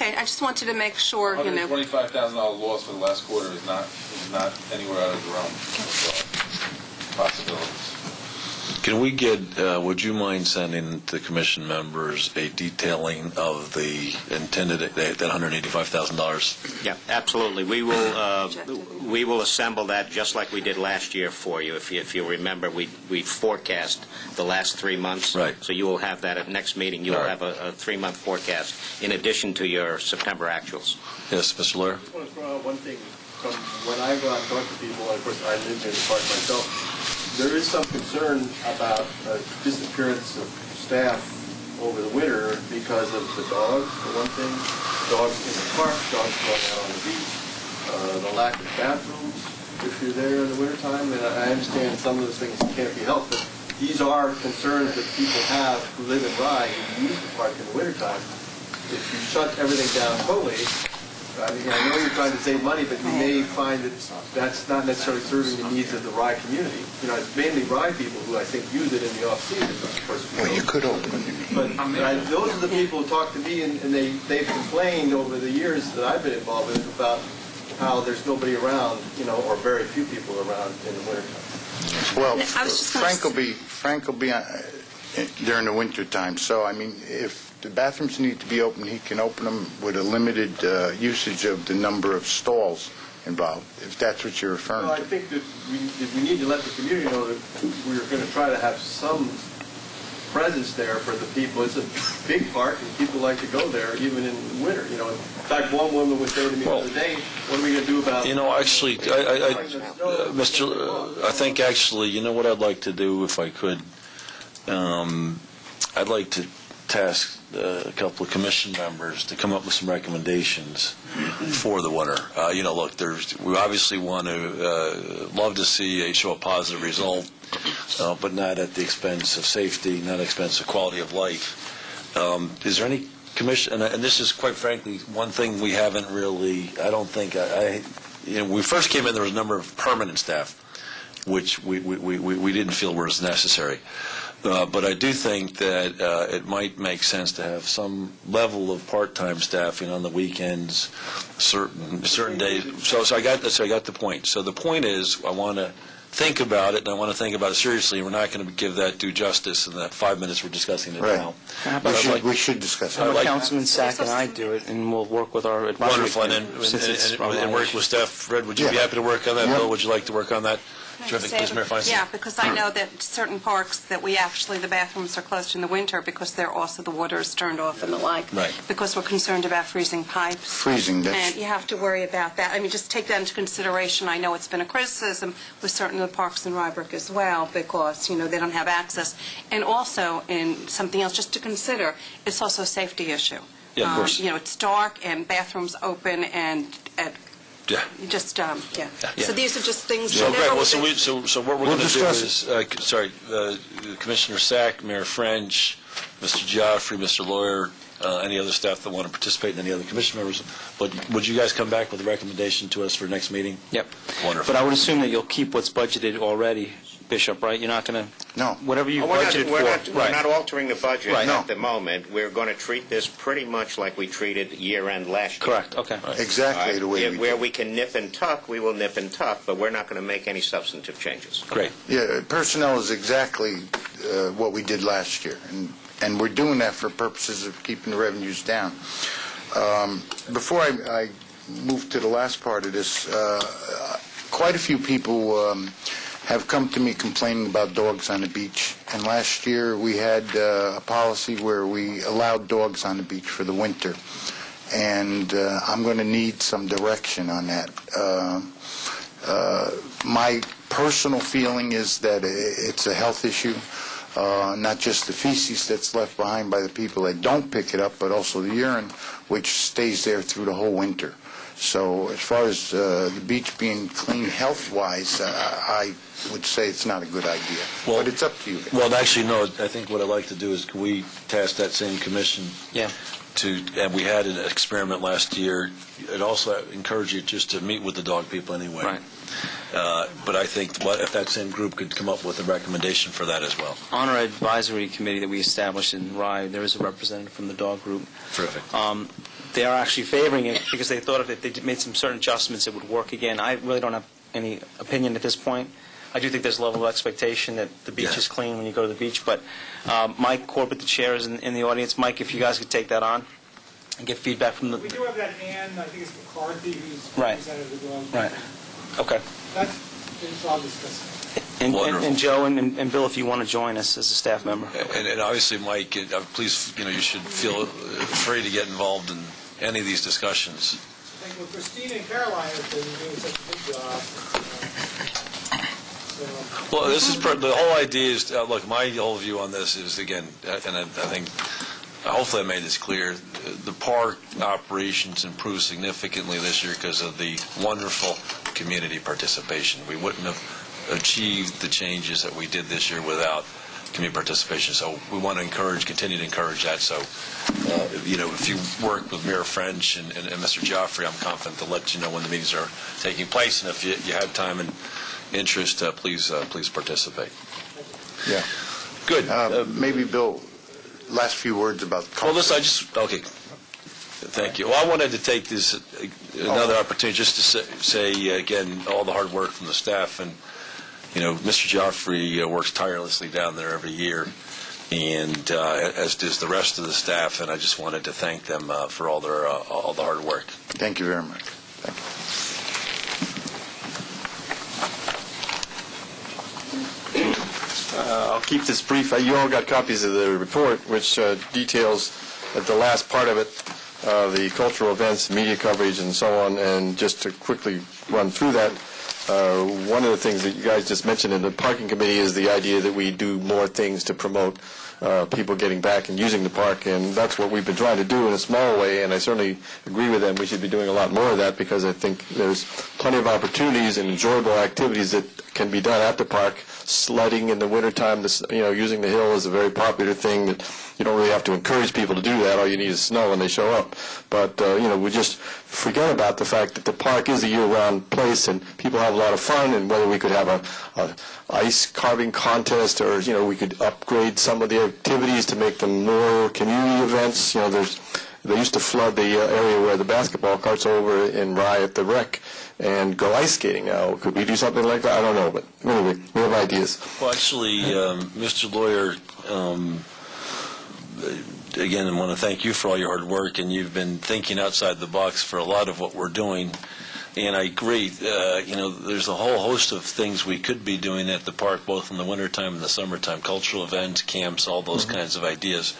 Okay, I just wanted to make sure, you know. $125,000 loss for the last quarter is not anywhere out of the realm of possibilities. Can we get, would you mind sending the commission members a detailing of the intended, that $185,000? Yeah, absolutely. We will assemble that just like we did last year for you. If you remember, we forecast the last 3 months. Right. So you will have that at next meeting. You will have a 3-month forecast in addition to your September actuals. Yes, Mr. Lawyer? I just want to throw out one thing. From when I go out and talk to people, and of course I live near the park myself, there is some concern about disappearance of staff over the winter because of the dogs, for one thing, dogs in the park, dogs going out on the beach, the lack of bathrooms if you're there in the wintertime. And I understand some of those things can't be helped, but these are concerns that people have who live in Rye who use the park in the wintertime. If you shut everything down totally, I mean, I know you're trying to save money, but you may find that that's not necessarily serving the needs of the Rye community. You know, it's mainly Rye people who I think use it in the off-season, of course. Well, you could open it. But those are the people who talk to me, and they've complained over the years that I've been involved with about how there's nobody around, you know, or very few people around in the wintertime. Well, I was just Frank will be during the winter time. So, I mean, if the bathrooms need to be open, he can open them with a limited usage of the number of stalls involved, if that's what you're referring Well, to. I think that we need to let the community know that we're going to try to have some presence there for the people. It's a big park, and people like to go there even in winter. You know, in fact, one woman was saying to me the other day, "What are we going to do about?" You know, actually, I think actually, you know what I'd like to do if I could. I'd like to task a couple of commission members to come up with some recommendations for the winter. You know, look, we obviously want to love to see show a positive result, but not at the expense of safety, not at the expense of quality of life. Is there any commission, and this is quite frankly one thing we haven't really, I don't think, you know, when we first came in, there was a number of permanent staff, which we didn't feel were as necessary. But I do think that it might make sense to have some level of part-time staffing on the weekends, certain days. So I got the point. So the point is, I want to think about it, and I want to think about it seriously. We're not going to give that due justice in that 5 minutes we're discussing it now. We should discuss it. How about Councilman Sack and I do it, and we'll work with our advisory Wonderful, and work with Steph. Fred, would you be happy to work on that? Bill, would you like to work on that? Yeah, because I know that certain parks that the bathrooms are closed in the winter because they're also the water is turned off and the like. Right. Because we're concerned about freezing pipes. Freezing, and you have to worry about that. I mean, just take that into consideration. I know it's been a criticism with certain of the parks in Rybrook as well because, you know, they don't have access. And also, in something else just to consider, it's also a safety issue. Yeah, of course. You know, it's dark and bathrooms open and yeah. Just, yeah. So these are just things. So great. Well, so what we're going to do is, Commissioner Sack, Mayor French, Mr. Geoffrey, Mr. Lawyer, any other staff that want to participate, and any other commission members. But would you guys come back with a recommendation to us for next meeting? Yep. Wonderful. But I would assume that you'll keep what's budgeted already, Bishop, right? You're not going to... No. Whatever you budgeted for. We're not altering the budget Right. at the moment. We're going to treat this pretty much like we treated year-end last year. Correct. Okay. Exactly the way Where we can nip and tuck, we will nip and tuck, but we're not going to make any substantive changes. Great. Yeah, personnel is exactly what we did last year, and we're doing that for purposes of keeping the revenues down. Before I move to the last part of this, quite a few people have come to me complaining about dogs on the beach. And last year we had a policy where we allowed dogs on the beach for the winter. And I'm going to need some direction on that. My personal feeling is that it's a health issue, not just the feces that's left behind by the people that don't pick it up, but also the urine, which stays there through the whole winter. So as far as the beach being clean health-wise, I would say it's not a good idea. Well, but it's up to you guys. Well, actually, no. I think what I'd like to do is can we task that same commission and we had an experiment last year. I'd also encourage you just to meet with the dog people anyway. Right. But I think if that same group could come up with a recommendation for that as well. On our advisory committee that we established in Rye, there is a representative from the dog group. Terrific. they are actually favoring it because they thought if they made some certain adjustments, it would work again. I really don't have any opinion at this point. I do think there's a level of expectation that the beach is clean when you go to the beach. But Mike Corbett, the chair, is in the audience. Mike, if you guys could take that on and get feedback from the... We do have that Ann, I think it's McCarthy, who's Right. representative as well. Right. Okay. That's all discussed. And Joe and Bill, if you want to join us as a staff member. And obviously, Mike, please, you should feel free to get involved in any of these discussions. Thank you. Christina and Caroline have been doing such a good job. Well, this is the whole idea is, look, my whole view on this is, again, and I think, hopefully I made this clear, the park operations improved significantly this year because of the wonderful community participation. We wouldn't have achieved the changes that we did this year without community participation. So we want to continue to encourage that. So, if you work with Mayor French and Mr. Joffrey, I'm confident to let you know when the meetings are taking place. And if you have time and interest, please participate. Yeah. Good. Maybe, Bill, last few words about culture. Well, okay. Thank you. Well, I wanted to take this another opportunity just to say again, all the hard work from the staff. And, Mr. Joffrey works tirelessly down there every year, and as does the rest of the staff. And I just wanted to thank them for all the hard work. Thank you very much. Thank you. I'll keep this brief. You all got copies of the report, which details at the last part of it the cultural events, media coverage, and so on. And just to quickly run through that, one of the things that you guys just mentioned in the parking committee is the idea that we do more things to promote people getting back and using the park, and that's what we've been trying to do in a small way, and I certainly agree with them. We should be doing a lot more of that because I think there's plenty of opportunities and enjoyable activities that can be done at the park. Sledding in the wintertime, using the hill is a very popular thing that you don't really have to encourage people to do that. All you need is snow when they show up. But, we just forget about the fact that the park is a year-round place and people have a lot of fun, and whether we could have a ice carving contest or, we could upgrade some of the activities to make them more community events. They used to flood the area where the basketball courts over in Rye at the rec and go ice skating now. Could we do something like that? I don't know, but anyway, we have ideas. Well, actually, Mr. Lawyer, again, I want to thank you for all your hard work, and you've been thinking outside the box for a lot of what we're doing. And I agree, there's a whole host of things we could be doing at the park, both in the wintertime and the summertime, cultural events, camps, all those kinds of ideas.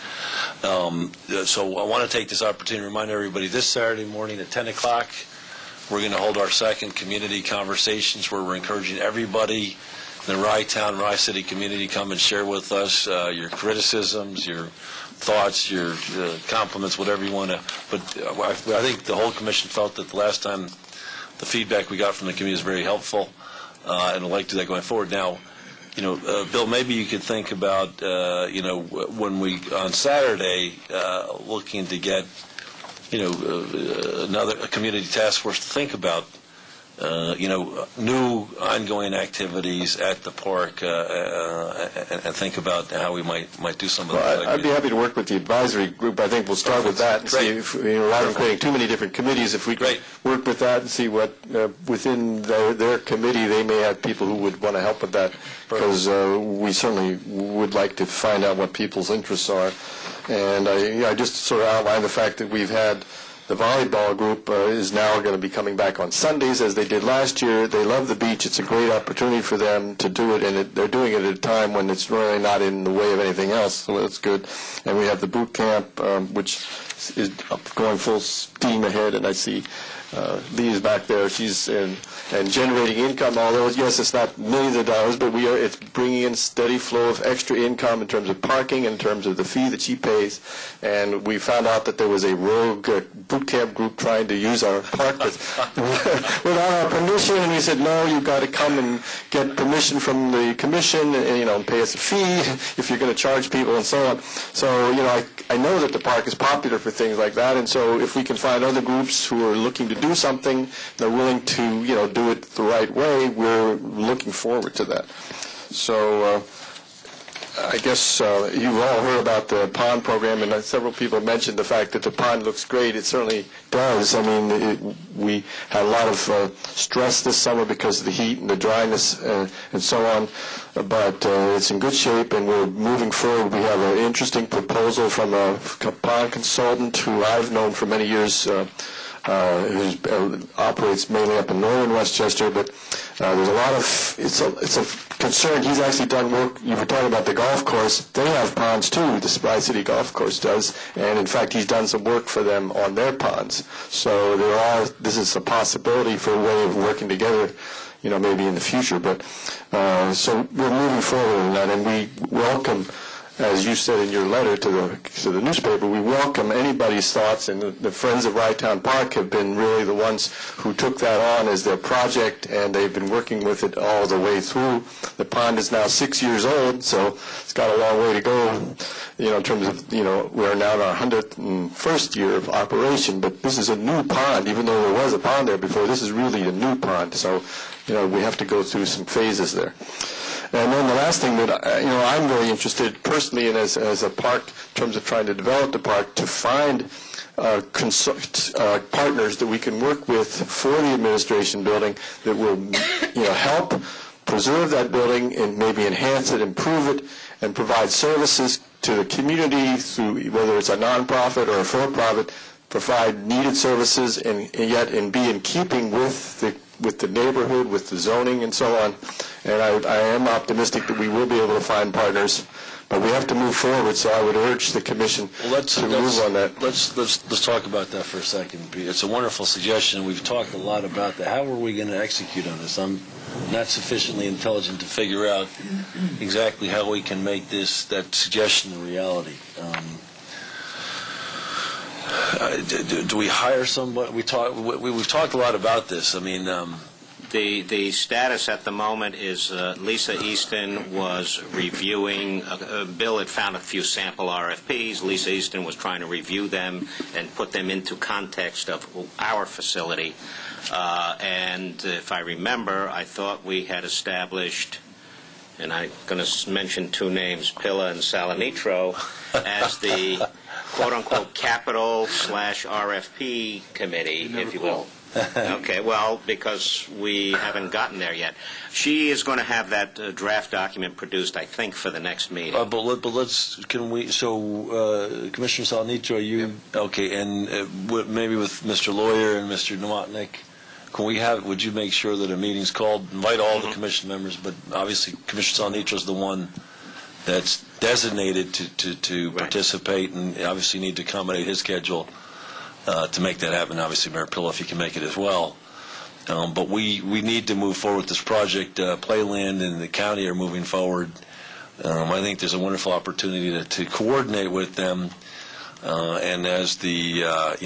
So I want to take this opportunity to remind everybody this Saturday morning at 10 o'clock, we're going to hold our second community conversations where we're encouraging everybody in the Rye Town, Rye City community come and share with us your criticisms, your thoughts, your compliments, whatever you want to. But I think the whole commission felt that the last time the feedback we got from the community is very helpful, and I'd like to do that going forward. Now, Bill, maybe you could think about, when we, on Saturday, looking to get, another community task force to think about, new ongoing activities at the park, and think about how we might do some of that. Well, I'd be happy to work with the advisory group. I think we'll start with that and see if, rather than creating too many different committees, if we can work with that and see what, within their committee, they may have people who would want to help with that, because we certainly would like to find out what people's interests are. And I just sort of outlined the fact that we've had the volleyball group is now going to be coming back on Sundays as they did last year. They love the beach. It's a great opportunity for them to do it, and they're doing it at a time when it's really not in the way of anything else, so that's good. And we have the boot camp, which is going full steam ahead, and I see Lee is back there. She's and generating income, although, yes, it's not millions of dollars, but it's bringing in steady flow of extra income in terms of parking, in terms of the fee that she pays. And we found out that there was a rogue boot camp group trying to use our park without our permission, and we said, no, you've got to come and get permission from the commission and pay us a fee if you're going to charge people and so on. So, I know that the park is popular for things like that, and so if we can find other groups who are looking to do something, they're willing to, do it the right way, we're looking forward to that. So I guess you've all heard about the pond program, and several people mentioned the fact that the pond looks great. It certainly does. I mean, we had a lot of stress this summer because of the heat and the dryness and so on, but it's in good shape, and we're moving forward. We have an interesting proposal from a pond consultant who I've known for many years, who operates mainly up in northern Westchester, but there's a lot of, it's a concern. He's actually done work. You were talking about the golf course. They have ponds too, the Spry City Golf Course does, and in fact he's done some work for them on their ponds. So this is a possibility for a way of working together, you know, maybe in the future. But so we're moving forward in that, and we welcome, as you said in your letter to the newspaper, we welcome anybody's thoughts, and the Friends of Rytown Park have been really the ones who took that on as their project, and they've been working with it all the way through. The pond is now 6 years old, so it's got a long way to go, you know, in terms of, you know, we're now in our 101st year of operation, but this is a new pond. Even though there was a pond there before, this is really a new pond, so, you know, we have to go through some phases there. And then the last thing that you know, I'm very interested personally in as a park, in terms of trying to develop the park, to find partners that we can work with for the administration building that will, you know, help preserve that building and maybe enhance it, improve it, and provide services to the community through whether it's a nonprofit or a for-profit, provide needed services and yet be in keeping with the neighborhood, with the zoning and so on. And I am optimistic that we will be able to find partners, but we have to move forward, so I would urge the Commission to move on that. Let's talk about that for a second. It's a wonderful suggestion. We've talked a lot about that. How are we going to execute on this? I'm not sufficiently intelligent to figure out exactly how we can make that suggestion a reality. Do we hire somebody? We've talked a lot about this. I mean, the status at the moment is Lisa Easton was reviewing. Bill had found a few sample RFPs. Lisa Easton was trying to review them and put them into context of our facility. And if I remember, I thought we had established, and I'm going to mention two names, Pilla and Salinitro, as the quote-unquote capital/RFP committee, if you will. Okay, well, because we haven't gotten there yet. She is going to have that draft document produced, I think, for the next meeting. But Commissioner Salinitro, okay, and maybe with Mr. Lawyer and Mr. Nowotnik, would you make sure that a meeting's called, invite all the commission members, but obviously Commissioner Salinitro is the one that's designated to participate, and obviously need to accommodate his schedule to make that happen. Obviously, Mayor Pillow, if you can make it as well. But we need to move forward with this project. Playland and the county are moving forward. I think there's a wonderful opportunity to coordinate with them. And as the, I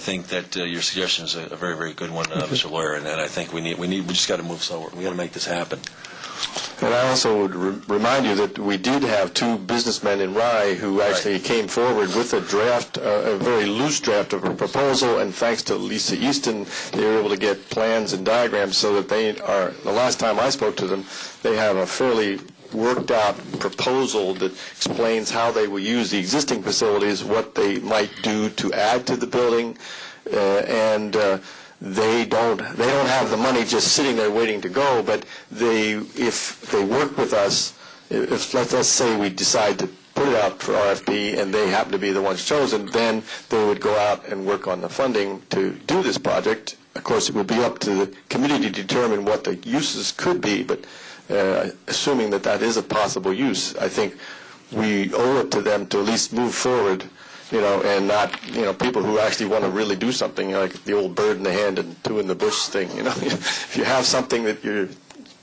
think that your suggestion is a very, very good one, Mr. Lawyer. And I think we just got to move forward. We got to make this happen. And I also would remind you that we did have two businessmen in Rye who actually came forward with a draft, a very loose draft of a proposal, and thanks to Lisa Easton, they were able to get plans and diagrams so that they are, the last time I spoke to them, they have a fairly worked out proposal that explains how they will use the existing facilities, what they might do to add to the building, and they don't have the money just sitting there waiting to go, but if they work with us, if let's say we decide to put it out for RFP and they happen to be the ones chosen, then they would go out and work on the funding to do this project. Of course, it would be up to the committee to determine what the uses could be, but assuming that is a possible use, I think we owe it to them to at least move forward, and not, people who actually want to really do something, like the old bird in the hand and two in the bush thing, If you have something that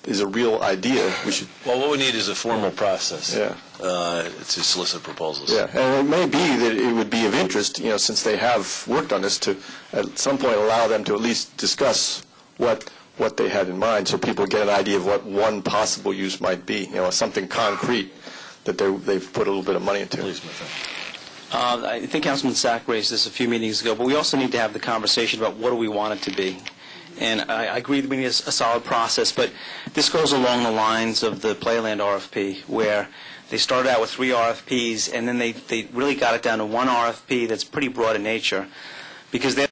is a real idea, we should... Well, what we need is a formal process to solicit proposals. Yeah, and it may be that it would be of interest, since they have worked on this, to at some point allow them to at least discuss what they had in mind, so people get an idea of what one possible use might be, something concrete that they've put a little bit of money into. Please, my friend. I think Councilman Sack raised this a few meetings ago, but we also need to have the conversation about what do we want it to be. And I agree that we need a solid process, but this goes along the lines of the Playland RFP, where They started out with 3 RFPs, and then they really got it down to 1 RFP that's pretty broad in nature, because they